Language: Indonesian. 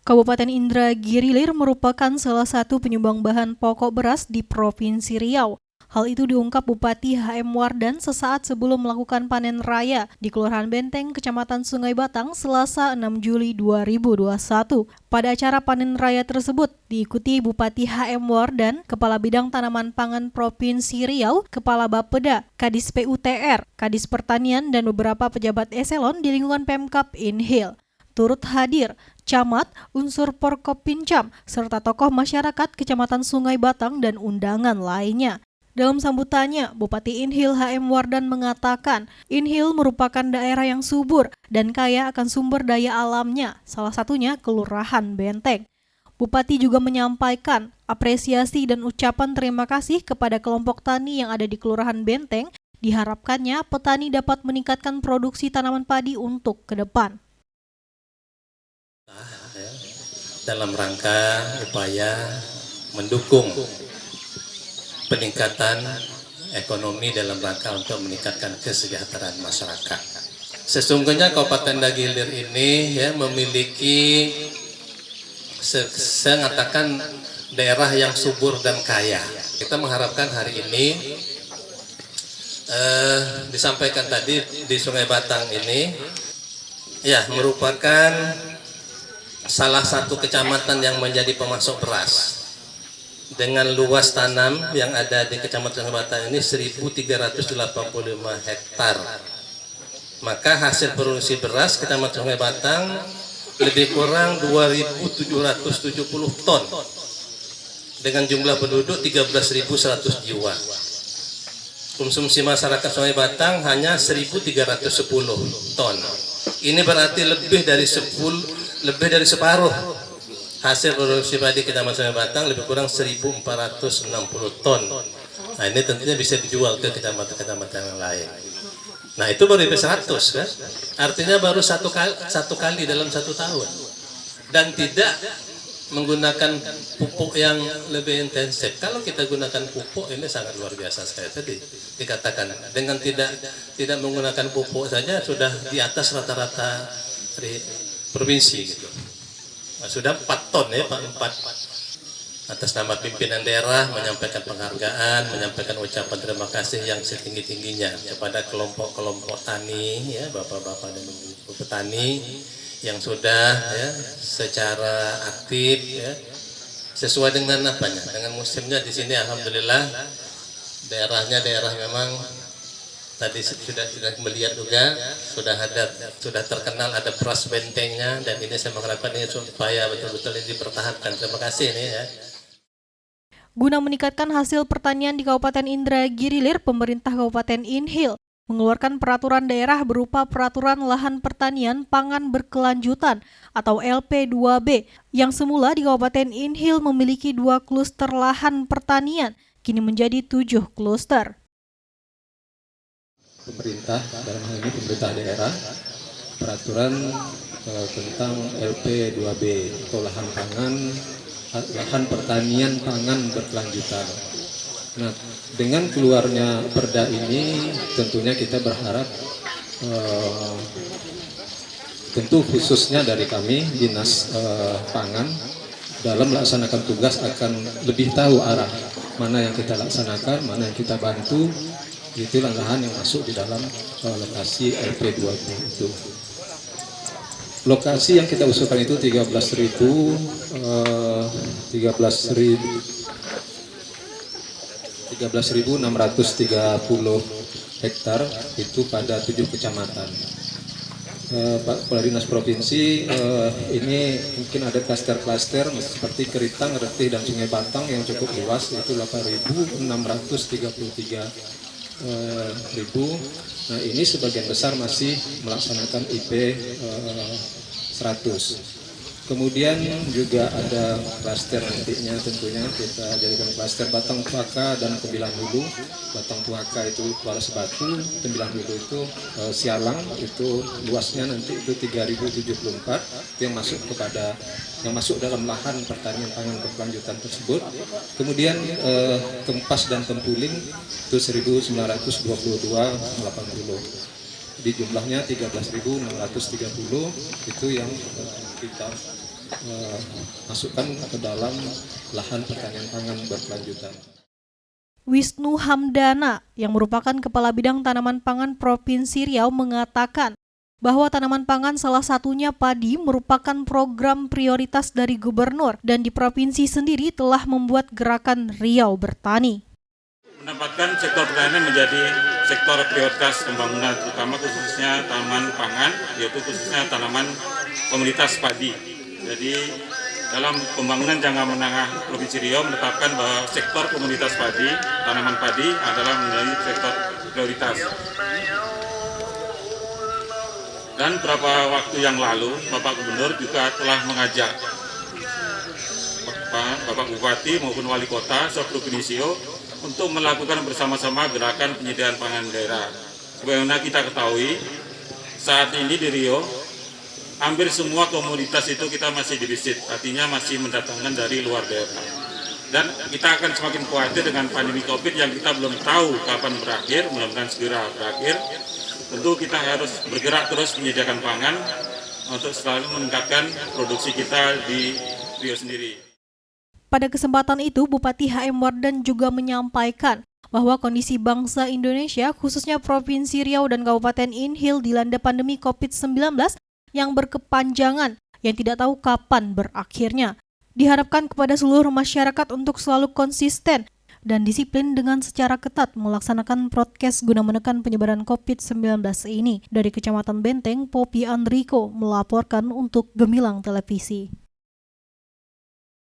Kabupaten Indragiri Hilir merupakan salah satu penyumbang bahan pokok beras di Provinsi Riau. Hal itu diungkap Bupati HM Wardan sesaat sebelum melakukan panen raya di Kelurahan Benteng, Kecamatan Sungai Batang, Selasa 6 Juli 2021. Pada acara panen raya tersebut diikuti Bupati HM Wardan, Kepala Bidang Tanaman Pangan Provinsi Riau, Kepala Bapeda, Kadis PUTR, Kadis Pertanian, dan beberapa pejabat eselon di lingkungan Pemkab Inhil. Turut hadir camat, unsur Porkopincam, serta tokoh masyarakat Kecamatan Sungai Batang dan undangan lainnya. Dalam sambutannya, Bupati Inhil HM Wardan mengatakan, Inhil merupakan daerah yang subur dan kaya akan sumber daya alamnya, salah satunya Kelurahan Benteng. Bupati juga menyampaikan apresiasi dan ucapan terima kasih kepada kelompok tani yang ada di Kelurahan Benteng. Diharapkannya petani dapat meningkatkan produksi tanaman padi untuk ke depan. Dalam rangka upaya mendukung peningkatan ekonomi dalam rangka untuk meningkatkan kesejahteraan masyarakat. Sesungguhnya Kabupaten Indragiri Hilir ini memiliki saya mengatakan daerah yang subur dan kaya. Kita mengharapkan hari ini disampaikan tadi di Sungai Batang ini merupakan salah satu kecamatan yang menjadi pemasok beras dengan luas tanam yang ada di Kecamatan Sungai Batang ini 1.385 hektar. Maka hasil produksi beras Kecamatan Sungai Batang lebih kurang 2.770 ton dengan jumlah penduduk 13.100 jiwa. Konsumsi masyarakat Sungai Batang hanya 1.310 ton. Ini berarti lebih dari separuh hasil produksi padi Kecamatan Sungai Batang, lebih kurang 1.460 ton. Nah, ini tentunya bisa dijual ke kecamatan yang lain. Nah, itu baru IP 100 kan? Artinya baru satu kali dalam 1 tahun. Dan tidak menggunakan pupuk yang lebih intensif. Kalau kita gunakan pupuk ini sangat luar biasa sekali tadi dikatakan. Dengan tidak menggunakan pupuk saja sudah di atas rata-rata provinsi gitu. Nah, sudah 4 ton ya, 4. Atas nama pimpinan daerah menyampaikan penghargaan, menyampaikan ucapan terima kasih yang setinggi-tingginya kepada kelompok-kelompok tani bapak-bapak dan ibu petani yang sudah secara aktif sesuai dengan dengan musimnya di sini. Alhamdulillah daerahnya memang tadi sudah melihat juga sudah terkenal ada beras bentengnya, dan ini saya mengharapkan ini supaya betul-betul ini dipertahankan. Terima kasih ini Guna meningkatkan hasil pertanian di Kabupaten Indragiri Hilir, pemerintah Kabupaten Inhil mengeluarkan peraturan daerah berupa Peraturan Lahan Pertanian Pangan Berkelanjutan atau LP2B yang semula di Kabupaten Inhil memiliki 2 kluster lahan pertanian, kini menjadi 7 kluster. Pemerintah, dalam hal ini pemerintah daerah, peraturan tentang LP2B atau lahan pertanian pangan berkelanjutan. Nah, dengan keluarnya perda ini tentunya kita berharap tentu khususnya dari kami Dinas Pangan dalam melaksanakan tugas akan lebih tahu arah mana yang kita laksanakan, mana yang kita bantu. Itu lahan yang masuk di dalam lokasi LP2B itu. Lokasi yang kita usulkan itu 13.630 hektar itu pada 7 kecamatan. Pak Kepala Dinas Provinsi, ini mungkin ada klaster-klaster seperti Keritang, Retih, dan Sungai Batang yang cukup luas, itu 8.633 ribu. Nah, ini sebagian besar masih melaksanakan IP 100. Kemudian juga ada klaster nantinya, tentunya kita jadikan klaster Batang Puaka dan Tembilang Hulu. Batang Puaka itu Kuala Sebatu, Tembilang Hulu itu Sialang, itu luasnya nanti itu 3.074, itu yang masuk dalam lahan pertanian pangan berkelanjutan tersebut. Kemudian Kempas dan Tempuling itu 1.922,80. Di jumlahnya 13.630 itu yang kita masukkan ke dalam lahan pertanian pangan berkelanjutan. Wisnu Hamdana, yang merupakan Kepala Bidang Tanaman Pangan Provinsi Riau, mengatakan bahwa tanaman pangan salah satunya padi merupakan program prioritas dari gubernur dan di provinsi sendiri telah membuat gerakan Riau Bertani. Menempatkan sektor pertanian menjadi sektor prioritas pembangunan, terutama khususnya tanaman pangan, yaitu khususnya tanaman komoditas padi. Jadi dalam pembangunan jangka menengah Provinsi Riau menetapkan bahwa sektor komoditas padi, tanaman padi adalah menjadi sektor prioritas. Dan beberapa waktu yang lalu, Bapak Gubernur juga telah mengajak Bapak Bupati maupun Wali Kota se-Provinsi Riau untuk melakukan bersama-sama gerakan penyediaan pangan daerah. Sebagaimana kita ketahui, saat ini di Riau, hampir semua komoditas itu kita masih defisit, artinya masih mendatangkan dari luar daerah. Dan kita akan semakin khawatir dengan pandemi COVID yang kita belum tahu kapan berakhir, mudah-mudahan segera berakhir. Tentu kita harus bergerak terus menyediakan pangan untuk selalu meningkatkan produksi kita di Riau sendiri. Pada kesempatan itu, Bupati HM Wardan juga menyampaikan bahwa kondisi bangsa Indonesia, khususnya Provinsi Riau dan Kabupaten Inhil, dilanda pandemi COVID-19 yang berkepanjangan, yang tidak tahu kapan berakhirnya. Diharapkan kepada seluruh masyarakat untuk selalu konsisten dan disiplin dengan secara ketat melaksanakan prokes guna menekan penyebaran COVID-19 ini. Dari Kecamatan Benteng, Popi Andriko melaporkan untuk Gemilang Televisi.